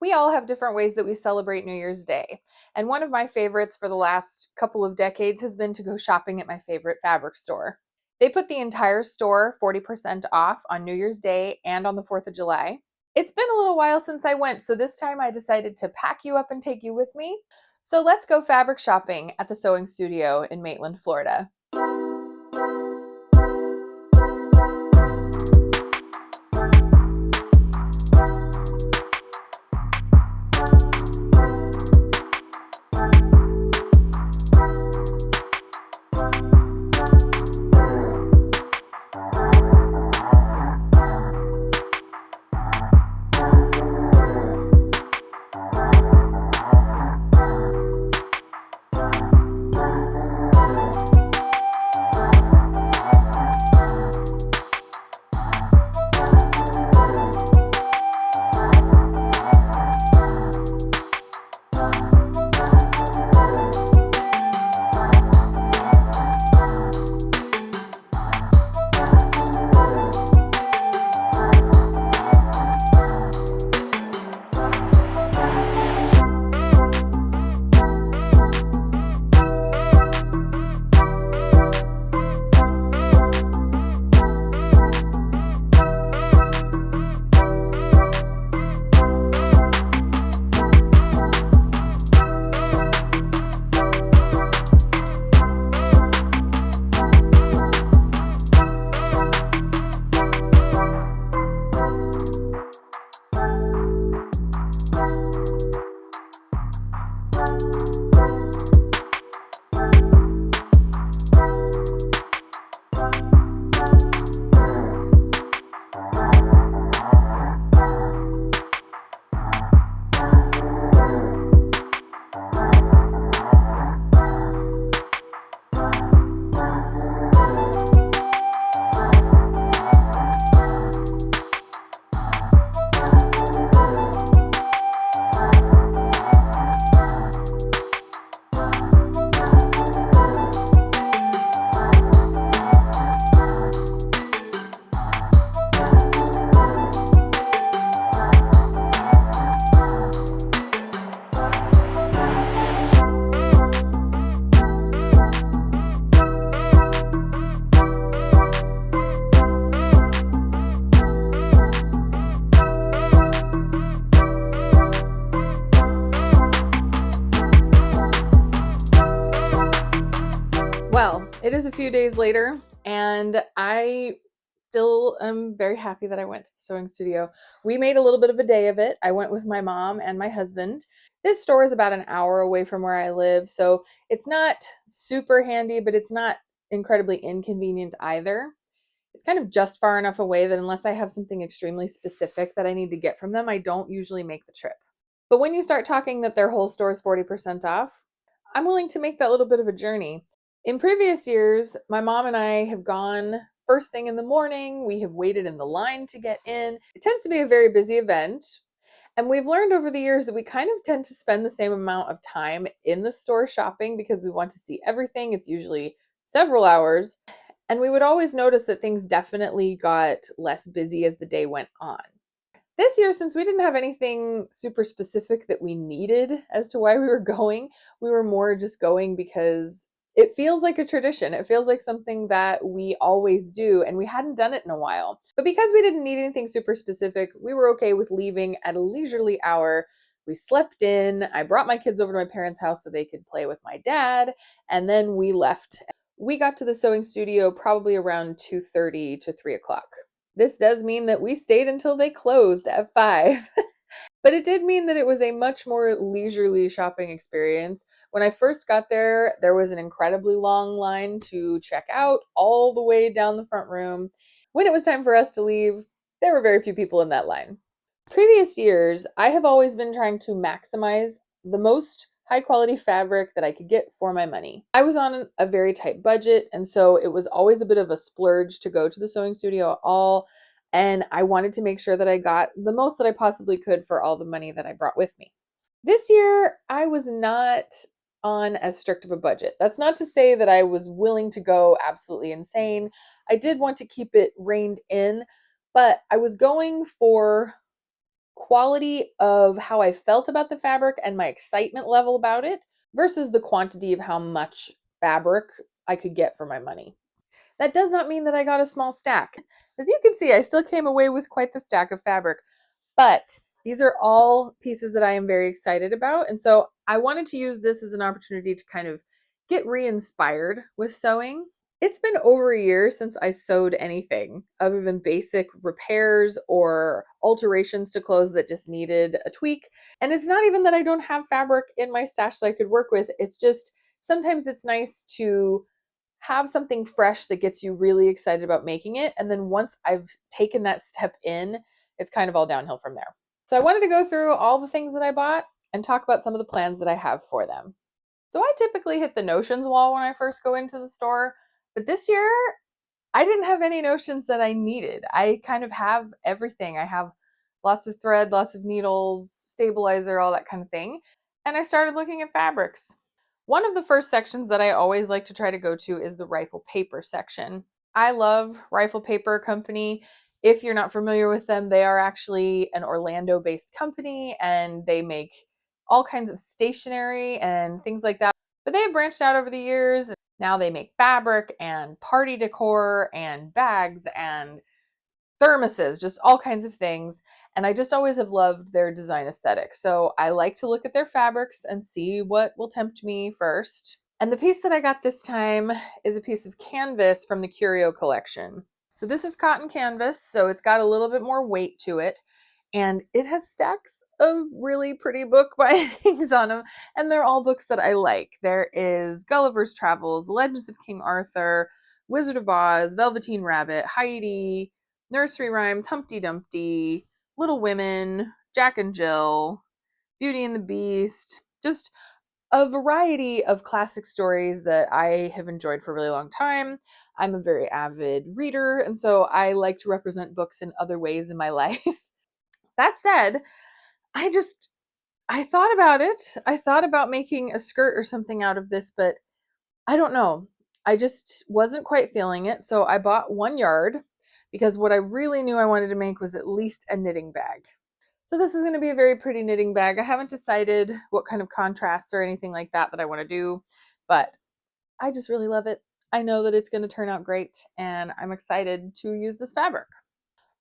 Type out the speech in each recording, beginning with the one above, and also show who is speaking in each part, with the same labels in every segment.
Speaker 1: We all have different ways that we celebrate New Year's Day. And one of my favorites for the last couple of decades has been to go shopping at my favorite fabric store. They put the entire store 40% off on New Year's Day and on the 4th of July. It's been a little while since I went, so this time I decided to pack you up and take you with me. So let's go fabric shopping at the sewing studio in Maitland, Florida. Well, it is a few days later, and I still am very happy that I went to the sewing studio. We made a little bit of a day of it. I went with my mom and my husband. This store is about an hour away from where I live, so it's not super handy, but it's not incredibly inconvenient either. It's kind of just far enough away that unless I have something extremely specific that I need to get from them, I don't usually make the trip. But when you start talking that their whole store is 40% off, I'm willing to make that little bit of a journey. In previous years, my mom and I have gone first thing in the morning. We have waited in the line to get in. It tends to be a very busy event. And we've learned over the years that we kind of tend to spend the same amount of time in the store shopping because we want to see everything. It's usually several hours. And we would always notice that things definitely got less busy as the day went on. This year, since we didn't have anything super specific that we needed as to why we were going, we were more just going because it feels like a tradition. It feels like something that we always do, and we hadn't done it in a while. But because we didn't need anything super specific, we were okay with leaving at a leisurely hour. We slept in. I brought my kids over to my parents' house so they could play with my dad, and then we left. We got to the sewing studio probably around 2:30 to 3 o'clock. This does mean that we stayed until they closed at 5. But it did mean that it was a much more leisurely shopping experience. When I first got there, there was an incredibly long line to check out, all the way down the front room. When it was time for us to leave, there were very few people in that line. Previous years, I have always been trying to maximize the most high quality fabric that I could get for my money. I was on a very tight budget, and so it was always a bit of a splurge to go to the sewing studio at all. And I wanted to make sure that I got the most that I possibly could for all the money that I brought with me. This year, I was not on as strict of a budget. That's not to say that I was willing to go absolutely insane. I did want to keep it reined in, but I was going for quality of how I felt about the fabric and my excitement level about it versus the quantity of how much fabric I could get for my money. That does not mean that I got a small stack. As you can see, I still came away with quite the stack of fabric, but these are all pieces that I am very excited about. And so I wanted to use this as an opportunity to kind of get re-inspired with sewing. It's been over a year since I sewed anything other than basic repairs or alterations to clothes that just needed a tweak. And it's not even that I don't have fabric in my stash that I could work with. It's just sometimes it's nice to have something fresh that gets you really excited about making it. And then once I've taken that step in, it's kind of all downhill from there. So I wanted to go through all the things that I bought and talk about some of the plans that I have for them. So I typically hit the notions wall when I first go into the store, but this year I didn't have any notions that I needed. I kind of have everything. I have lots of thread, lots of needles, stabilizer, all that kind of thing. And I started looking at fabrics. One of the first sections that I always like to try to go to is the rifle paper section. I love Rifle Paper Company. If you're not familiar with them, they are actually an Orlando based company and they make all kinds of stationery and things like that. But they have branched out over the years. Now they make fabric and party decor and bags and thermoses, just all kinds of things. And I just always have loved their design aesthetic. So I like to look at their fabrics and see what will tempt me first. And the piece that I got this time is a piece of canvas from the Curio collection. So this is cotton canvas, so it's got a little bit more weight to it. And it has stacks of really pretty book bindings on them. And they're all books that I like. There is Gulliver's Travels, Legends of King Arthur, Wizard of Oz, Velveteen Rabbit, Heidi, Nursery Rhymes, Humpty Dumpty, Little Women, Jack and Jill, Beauty and the Beast, just a variety of classic stories that I have enjoyed for a really long time. I'm a very avid reader, and so I like to represent books in other ways in my life. That said, I just I thought about it. I thought about making a skirt or something out of this, but I don't know. I just wasn't quite feeling it. So I bought 1 yard because what I really knew I wanted to make was at least a knitting bag. So this is going to be a very pretty knitting bag. I haven't decided what kind of contrasts or anything like that I want to do, but I just really love it. I know that it's going to turn out great and I'm excited to use this fabric.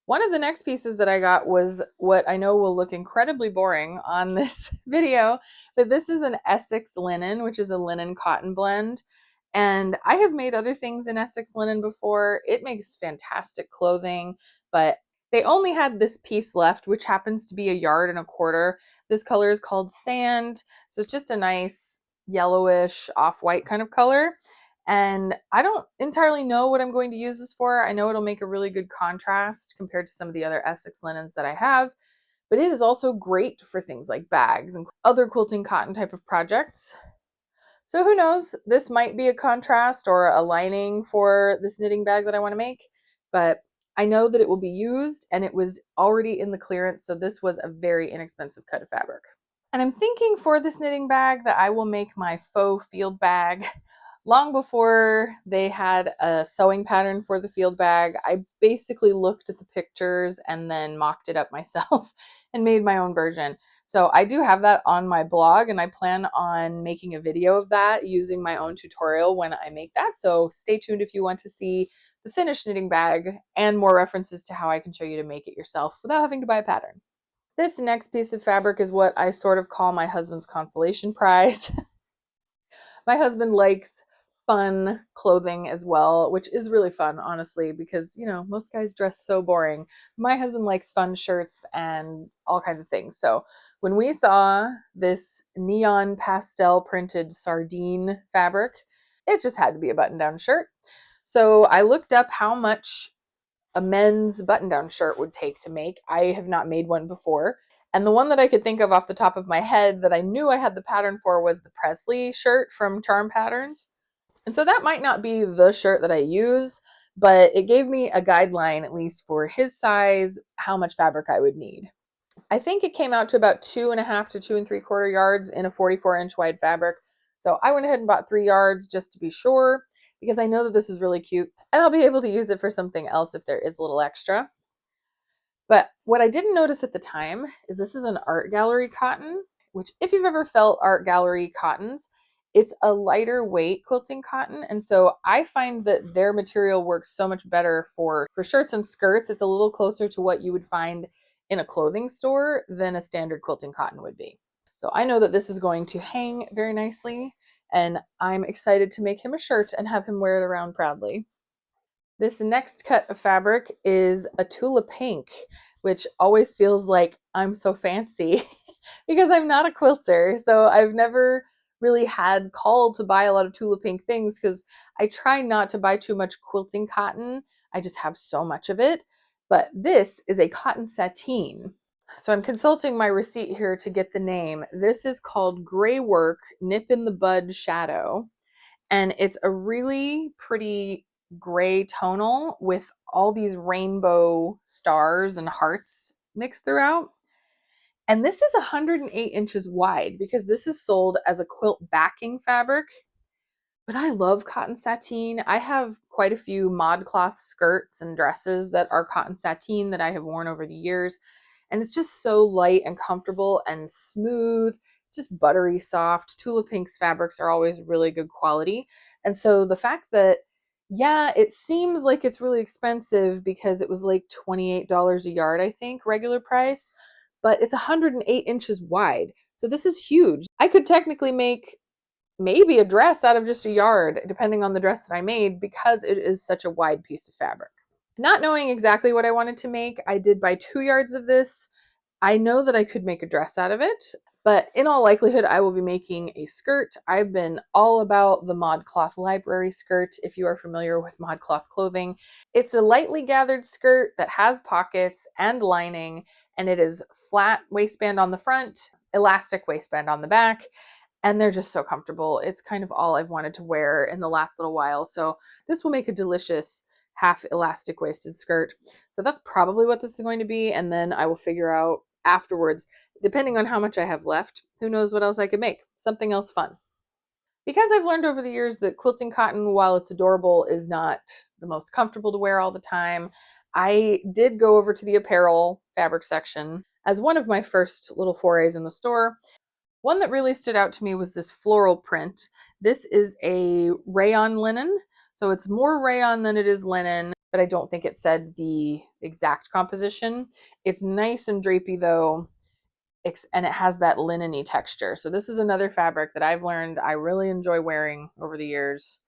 Speaker 1: One of the next pieces that I got was what I know will look incredibly boring on this video, but this is an Essex linen, which is a linen cotton blend. And I have made other things in Essex linen before. It makes fantastic clothing, but they only had this piece left, which happens to be 1.25 yards. This color is called sand. So it's just a nice yellowish off-white kind of color. And I don't entirely know what I'm going to use this for. I know it'll make a really good contrast compared to some of the other Essex linens that I have, but it is also great for things like bags and other quilting cotton type of projects. So who knows, this might be a contrast or a lining for this knitting bag that I want to make, but I know that it will be used and it was already in the clearance, so this was a very inexpensive cut of fabric. And I'm thinking for this knitting bag that I will make my faux field bag. Long before they had a sewing pattern for the field bag, I basically looked at the pictures and then mocked it up myself and made my own version. So I do have that on my blog and I plan on making a video of that using my own tutorial when I make that. So stay tuned if you want to see the finished knitting bag and more references to how I can show you to make it yourself without having to buy a pattern. This next piece of fabric is what I sort of call my husband's consolation prize. My husband likes fun clothing as well, which is really fun, honestly, because, most guys dress so boring. My husband likes fun shirts and all kinds of things. So when we saw this neon pastel printed sardine fabric, it just had to be a button-down shirt. So I looked up how much a men's button-down shirt would take to make. I have not made one before. And the one that I could think of off the top of my head that I knew I had the pattern for was the Presley shirt from Charm Patterns. And so that might not be the shirt that I use, but it gave me a guideline, at least for his size, how much fabric I would need. I think it came out to about 2.5 to 2.75 yards in a 44-inch wide fabric. So I went ahead and bought 3 yards just to be sure, because I know that this is really cute and I'll be able to use it for something else if there is a little extra. But what I didn't notice at the time is this is an art gallery cotton, which if you've ever felt art gallery cottons, it's a lighter weight quilting cotton. And so I find that their material works so much better for shirts and skirts. It's a little closer to what you would find in a clothing store than a standard quilting cotton would be. So I know that this is going to hang very nicely, and I'm excited to make him a shirt and have him wear it around proudly. This next cut of fabric is a Tula Pink, which always feels like I'm so fancy because I'm not a quilter. So I've never really had called to buy a lot of Tula Pink things because I try not to buy too much quilting cotton. I just have so much of it. But this is a cotton sateen. So I'm consulting my receipt here to get the name. This is called Gray Work Nip in the Bud Shadow. And it's a really pretty gray tonal with all these rainbow stars and hearts mixed throughout. And this is 108 inches wide because this is sold as a quilt backing fabric. But I love cotton sateen. I have quite a few ModCloth skirts and dresses that are cotton sateen that I have worn over the years. And it's just so light and comfortable and smooth. It's just buttery soft. Tula Pink's fabrics are always really good quality. And so the fact that, yeah, it seems like it's really expensive because it was like $28 a yard, I think, regular price, but it's 108 inches wide. So this is huge. I could technically make maybe a dress out of just a yard, depending on the dress that I made, because it is such a wide piece of fabric. Not knowing exactly what I wanted to make, I did buy 2 yards of this. I know that I could make a dress out of it, but in all likelihood, I will be making a skirt. I've been all about the ModCloth library skirt, if you are familiar with ModCloth clothing. It's a lightly gathered skirt that has pockets and lining, and it is flat waistband on the front, elastic waistband on the back, and they're just so comfortable. It's kind of all I've wanted to wear in the last little while. So this will make a delicious half elastic waisted skirt. So that's probably what this is going to be. And then I will figure out afterwards, depending on how much I have left, who knows what else I could make. Something else fun. Because I've learned over the years that quilting cotton, while it's adorable, is not the most comfortable to wear all the time, I did go over to the apparel fabric section as one of my first little forays in the store. One that really stood out to me was this floral print. This is a rayon linen, so it's more rayon than it is linen, but I don't think it said the exact composition. It's nice and drapey though, and it has that linen-y texture. So this is another fabric that I've learned I really enjoy wearing over the years.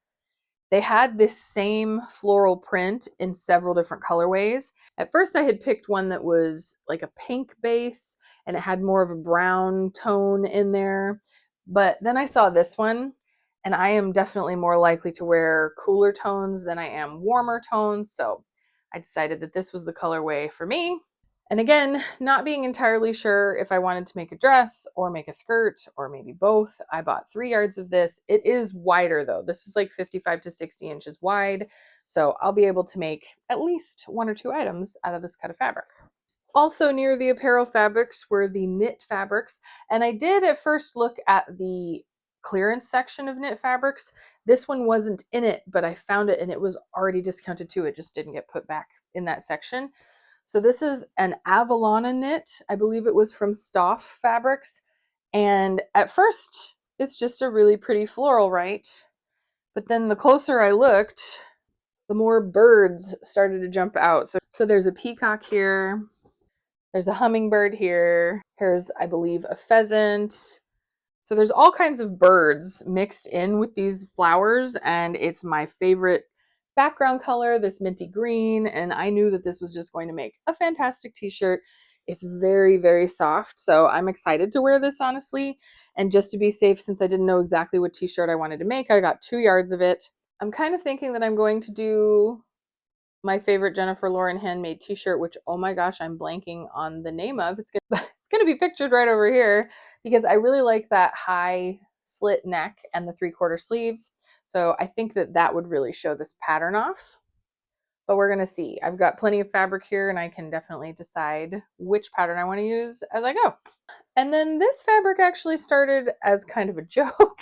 Speaker 1: They had this same floral print in several different colorways. At first, I had picked one that was like a pink base and it had more of a brown tone in there. But then I saw this one, and I am definitely more likely to wear cooler tones than I am warmer tones. So I decided that this was the colorway for me. And again, not being entirely sure if I wanted to make a dress or make a skirt or maybe both, I bought 3 yards of this. It is wider though. This is like 55 to 60 inches wide. So I'll be able to make at least 1 or 2 items out of this cut of fabric. Also near the apparel fabrics were the knit fabrics. And I did at first look at the clearance section of knit fabrics. This one wasn't in it, but I found it and it was already discounted too. It just didn't get put back in that section. So this is an Avalana knit. I believe it was from Stoff Fabrics. And at first, it's just a really pretty floral, right? But then the closer I looked, the more birds started to jump out. So there's a peacock here. There's a hummingbird here. Here's, I believe, a pheasant. So there's all kinds of birds mixed in with these flowers, and it's my favorite background color, this minty green, and I knew that this was just going to make a fantastic t-shirt. It's very, very soft, so I'm excited to wear this, honestly. And just to be safe, since I didn't know exactly what t-shirt I wanted to make, I got 2 yards of it. I'm kind of thinking that I'm going to do my favorite Jennifer Lauren handmade t-shirt, which, oh my gosh, I'm blanking on the name of. It's gonna be pictured right over here because I really like that high slit neck and the 3/4 sleeves. So I think that that would really show this pattern off, but we're gonna see. I've got plenty of fabric here and I can definitely decide which pattern I want to use as I go. And then this fabric actually started as kind of a joke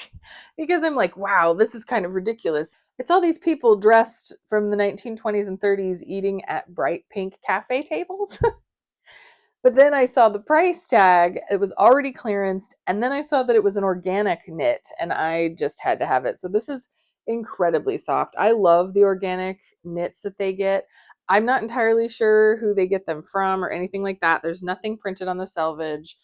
Speaker 1: because I'm like, wow, this is kind of ridiculous. It's all these people dressed from the 1920s and 30s eating at bright pink cafe tables. But then I saw the price tag. It was already clearanced. And then I saw that it was an organic knit and I just had to have it. So this is incredibly soft. I love the organic knits that they get. I'm not entirely sure who they get them from or anything like that. There's nothing printed on the selvage,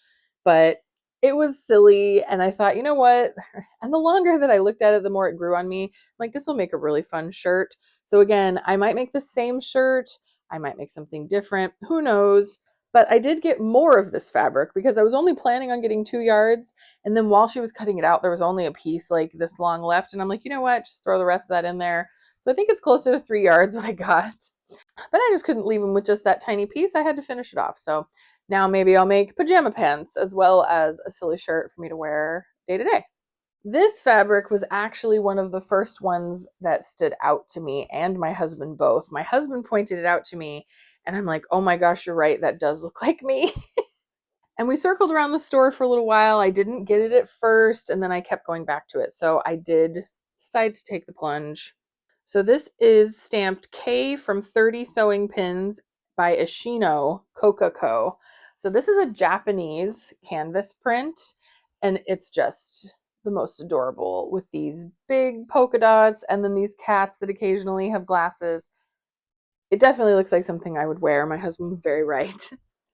Speaker 1: but it was silly. And I thought, you know what? And the longer that I looked at it, the more it grew on me. Like, this will make a really fun shirt. So again, I might make the same shirt. I might make something different. Who knows? But I did get more of this fabric because I was only planning on getting 2 yards. And then while she was cutting it out, there was only a piece like this long left. And I'm like, you know what? Just throw the rest of that in there. So I think it's closer to 3 yards what I got. But I just couldn't leave them with just that tiny piece. I had to finish it off. So now maybe I'll make pajama pants as well as a silly shirt for me to wear day to day. This fabric was actually one of the first ones that stood out to me and my husband both. My husband pointed it out to me, and I'm like, oh my gosh, you're right. That does look like me. And we circled around the store for a little while. I didn't get it at first, and then I kept going back to it. So I did decide to take the plunge. So this is stamped K from 30 Sewing Pins by Ishino Coca Co. So this is a Japanese canvas print, and it's just the most adorable with these big polka dots and then these cats that occasionally have glasses. It definitely looks like something I would wear. My husband was very right.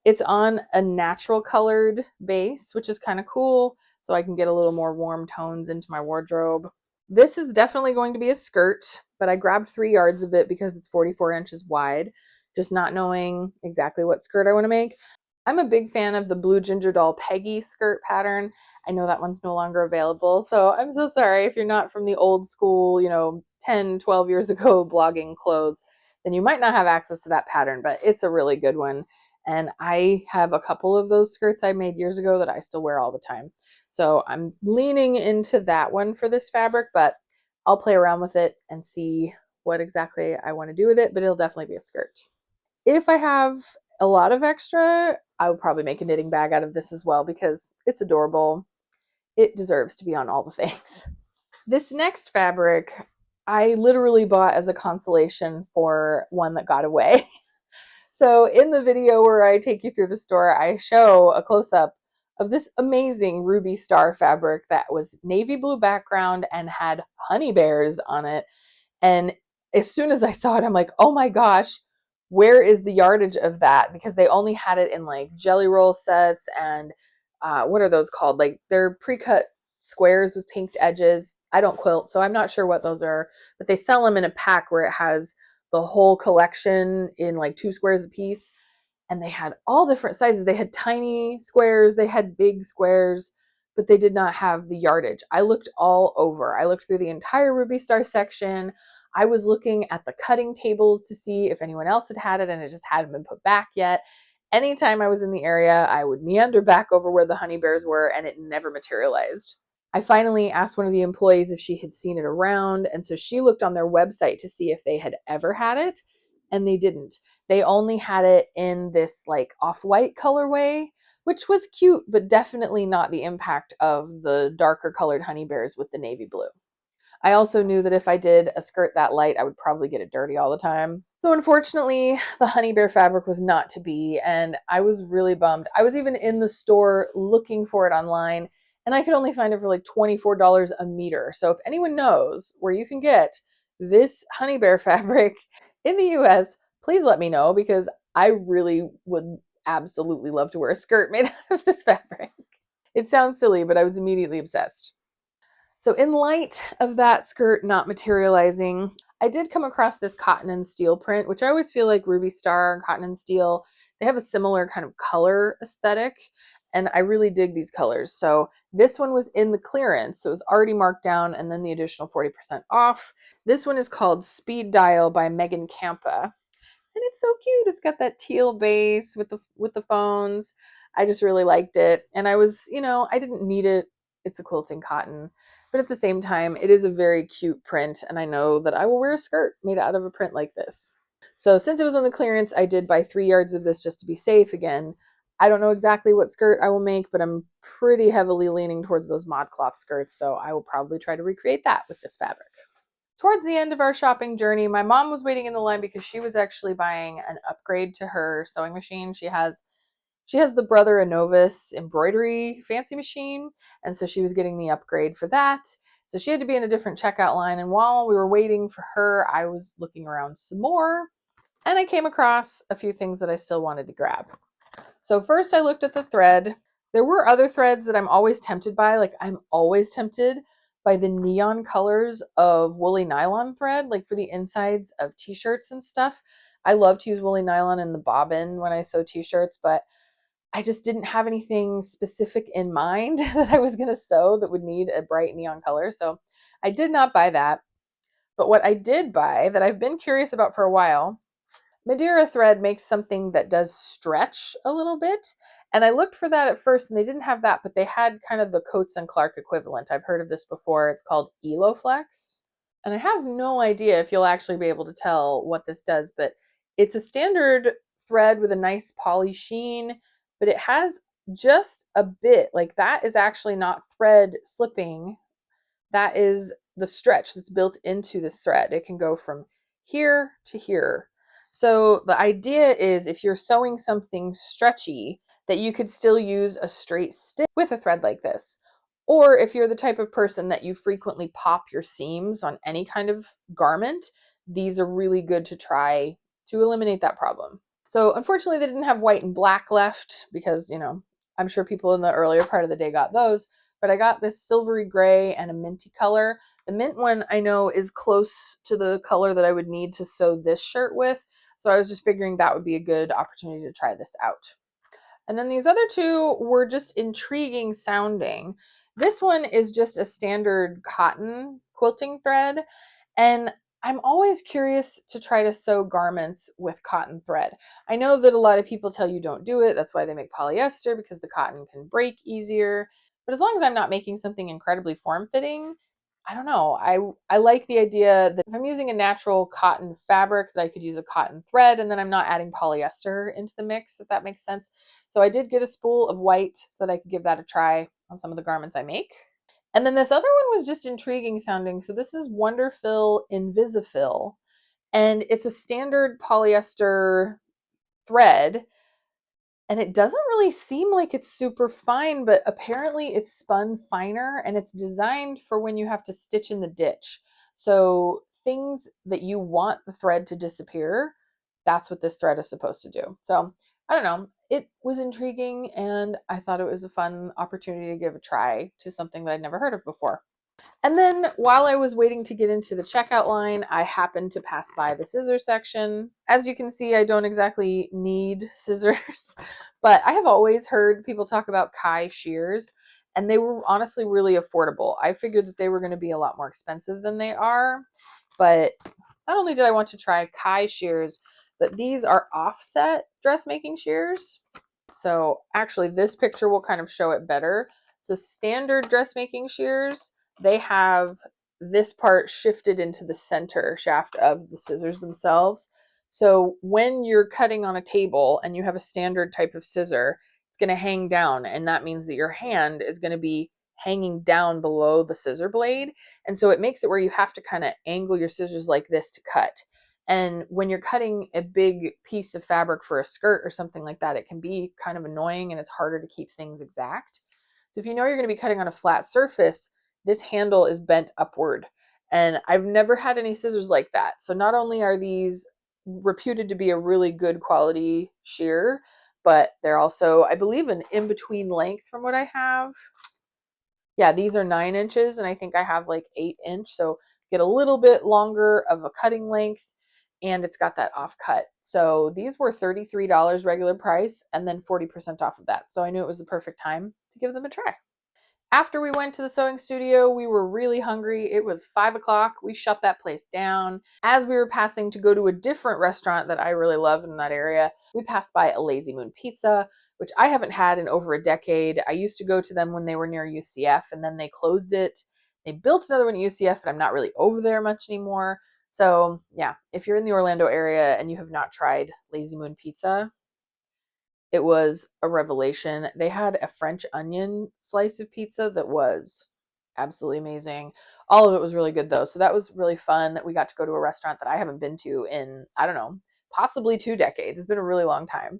Speaker 1: It's on a natural colored base, which is kind of cool, so I can get a little more warm tones into my wardrobe. This is definitely going to be a skirt, but I grabbed 3 yards of it because it's 44 inches wide, just not knowing exactly what skirt I want to make. I'm a big fan of the Blue Ginger Doll Peggy skirt pattern. I know that one's no longer available, so I'm so sorry if you're not from the old school, 10, 12 years ago blogging clothes, then you might not have access to that pattern, but it's a really good one. And I have a couple of those skirts I made years ago that I still wear all the time. So I'm leaning into that one for this fabric, but I'll play around with it and see what exactly I want to do with it, but it'll definitely be a skirt. If I have a lot of extra, I would probably make a knitting bag out of this as well because it's adorable. It deserves to be on all the things. This next fabric, I literally bought as a consolation for one that got away. So in the video where I take you through the store, I show a close-up of this amazing ruby star fabric that was navy blue background and had honey bears on it. And as soon as I saw it, I'm like, oh my gosh, where is the yardage of that? Because they only had it in like jelly roll sets and what are those called? Like they're pre-cut squares with pinked edges. I don't quilt, so I'm not sure what those are, but they sell them in a pack where it has the whole collection in like 2 squares a piece. And they had all different sizes. They had tiny squares, they had big squares, but they did not have the yardage. I looked all over. I looked through the entire Ruby Star section. I was looking at the cutting tables to see if anyone else had it, and it just hadn't been put back yet. Anytime I was in the area, I would meander back over where the honey bears were, and it never materialized. I finally asked one of the employees if she had seen it around, and so she looked on their website to see if they had ever had it, and they didn't. They only had it in this like off-white colorway, which was cute, but definitely not the impact of the darker colored honey bears with the navy blue. I also knew that if I did a skirt that light, I would probably get it dirty all the time. So unfortunately, the honey bear fabric was not to be, and I was really bummed. I was even in the store looking for it online, and I could only find it for like $24 a meter. So if anyone knows where you can get this honey bear fabric in the US, please let me know because I really would absolutely love to wear a skirt made out of this fabric. It sounds silly, but I was immediately obsessed. So in light of that skirt not materializing, I did come across this cotton and steel print, which I always feel like Ruby Star and cotton and steel, they have a similar kind of color aesthetic, and I really dig these colors. So this one was in the clearance, so it was already marked down, and then the additional 40% off. This one is called Speed Dial by Megan Campa. And it's so cute. It's got that teal base with the phones. I just really liked it. And I was, I didn't need it. It's a quilting cotton. But at the same time, it is a very cute print. And I know that I will wear a skirt made out of a print like this. So since it was on the clearance, I did buy 3 yards of this just to be safe. Again, I don't know exactly what skirt I will make, but I'm pretty heavily leaning towards those mod cloth skirts. So I will probably try to recreate that with this fabric. Towards the end of our shopping journey, my mom was waiting in the line because she was actually buying an upgrade to her sewing machine. She has She has the Brother Inovis embroidery fancy machine, and so she was getting the upgrade for that. So she had to be in a different checkout line, and while we were waiting for her, I was looking around some more, and I came across a few things that I still wanted to grab. So first I looked at the thread. There were other threads that I'm always tempted by. Like, I'm always tempted by the neon colors of woolly nylon thread, like for the insides of t-shirts and stuff. I love to use woolly nylon in the bobbin when I sew t-shirts, but I just didn't have anything specific in mind that I was going to sew that would need a bright neon color. So I did not buy that. But what I did buy that I've been curious about for a while, Madeira thread makes something that does stretch a little bit. And I looked for that at first and they didn't have that, but they had kind of the Coates and Clark equivalent. I've heard of this before. It's called Eloflex. And I have no idea if you'll actually be able to tell what this does, but it's a standard thread with a nice poly sheen, but it has just a bit, like that is actually not thread slipping. That is the stretch that's built into this thread. It can go from here to here. So the idea is if you're sewing something stretchy, that you could still use a straight stitch with a thread like this. Or if you're the type of person that you frequently pop your seams on any kind of garment, these are really good to try to eliminate that problem. So unfortunately, they didn't have white and black left because, I'm sure people in the earlier part of the day got those, but I got this silvery gray and a minty color. The mint one I know is close to the color that I would need to sew this shirt with, so I was just figuring that would be a good opportunity to try this out. And then these other two were just intriguing sounding. This one is just a standard cotton quilting thread, and I'm always curious to try to sew garments with cotton thread. I know that a lot of people tell you don't do it. That's why they make polyester, because the cotton can break easier. But as long as I'm not making something incredibly form-fitting, I don't know. I like the idea that if I'm using a natural cotton fabric, that I could use a cotton thread, and then I'm not adding polyester into the mix, if that makes sense. So I did get a spool of white so that I could give that a try on some of the garments I make. And then this other one was just intriguing sounding. So this is Wonderfill Invisifil, and it's a standard polyester thread, and it doesn't really seem like it's super fine, but apparently it's spun finer and it's designed for when you have to stitch in the ditch. So things that you want the thread to disappear, that's what this thread is supposed to do. So I don't know. It was intriguing and I thought it was a fun opportunity to give a try to something that I'd never heard of before. And then while I was waiting to get into the checkout line, I happened to pass by the scissors section. As you can see, I don't exactly need scissors, but I have always heard people talk about Kai shears, and they were honestly really affordable. I figured that they were going to be a lot more expensive than they are, but not only did I want to try Kai shears, but these are offset dressmaking shears. So actually this picture will kind of show it better. So standard dressmaking shears, they have this part shifted into the center shaft of the scissors themselves. So when you're cutting on a table and you have a standard type of scissor, it's going to hang down, and that means that your hand is going to be hanging down below the scissor blade. And so it makes it where you have to kind of angle your scissors like this to cut. And when you're cutting a big piece of fabric for a skirt or something like that, it can be kind of annoying and it's harder to keep things exact. So if you know you're going to be cutting on a flat surface, this handle is bent upward. And I've never had any scissors like that. So not only are these reputed to be a really good quality shear, but they're also, I believe, an in-between length from what I have. Yeah, these are 9 inches and I think I have like 8-inch. So get a little bit longer of a cutting length, and it's got that off cut. So these were $33 regular price and then 40% off of that. So I knew it was the perfect time to give them a try. After we went to the sewing studio, we were really hungry. It was 5 o'clock. We shut that place down. As we were passing to go to a different restaurant that I really love in that area, we passed by a Lazy Moon Pizza, which I haven't had in over a decade. I used to go to them when they were near UCF, and then they closed it. They built another one at UCF, and I'm not really over there much anymore. So yeah, if you're in the Orlando area and you have not tried Lazy Moon Pizza, it was a revelation. They had a French onion slice of pizza that was absolutely amazing. All of it was really good though. So that was really fun. We got to go to a restaurant that I haven't been to in, I don't know, possibly 2 decades. It's been a really long time.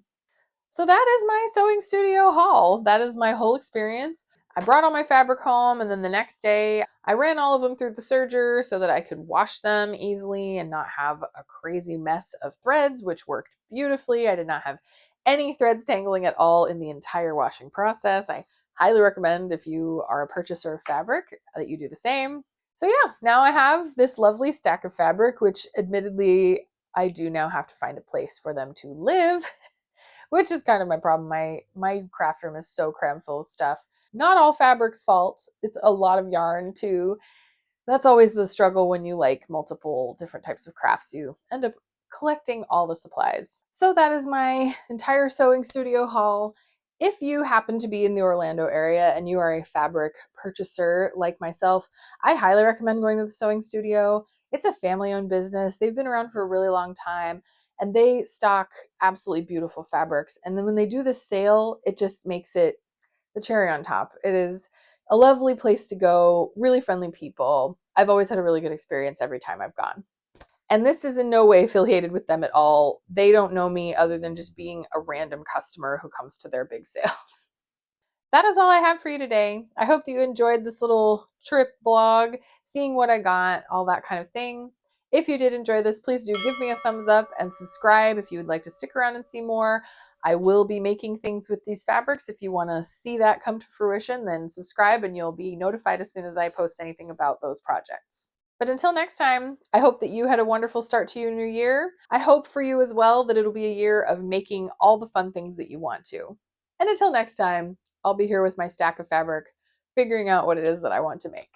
Speaker 1: So that is my sewing studio haul. That is my whole experience. I brought all my fabric home, and then the next day I ran all of them through the serger so that I could wash them easily and not have a crazy mess of threads, which worked beautifully. I did not have any threads tangling at all in the entire washing process. I highly recommend, if you are a purchaser of fabric, that you do the same. So yeah, now I have this lovely stack of fabric, which admittedly I do now have to find a place for them to live, which is kind of my problem. My craft room is so crammed full of stuff. Not all fabric's fault. It's a lot of yarn too. That's always the struggle when you like multiple different types of crafts. You end up collecting all the supplies. So that is my entire sewing studio haul. If you happen to be in the Orlando area and you are a fabric purchaser like myself, I highly recommend going to the sewing studio. It's a family owned business. They've been around for a really long time and they stock absolutely beautiful fabrics. And then when they do this sale, it just makes it the cherry on top. It is a lovely place to go, really friendly people. I've always had a really good experience every time I've gone. And this is in no way affiliated with them at all. They don't know me other than just being a random customer who comes to their big sales. That is all I have for you today. I hope that you enjoyed this little trip blog, seeing what I got, all that kind of thing. If you did enjoy this, please do give me a thumbs up and subscribe if you would like to stick around and see more. I will be making things with these fabrics. If you want to see that come to fruition, then subscribe and you'll be notified as soon as I post anything about those projects. But until next time, I hope that you had a wonderful start to your new year. I hope for you as well that it'll be a year of making all the fun things that you want to. And until next time, I'll be here with my stack of fabric, figuring out what it is that I want to make.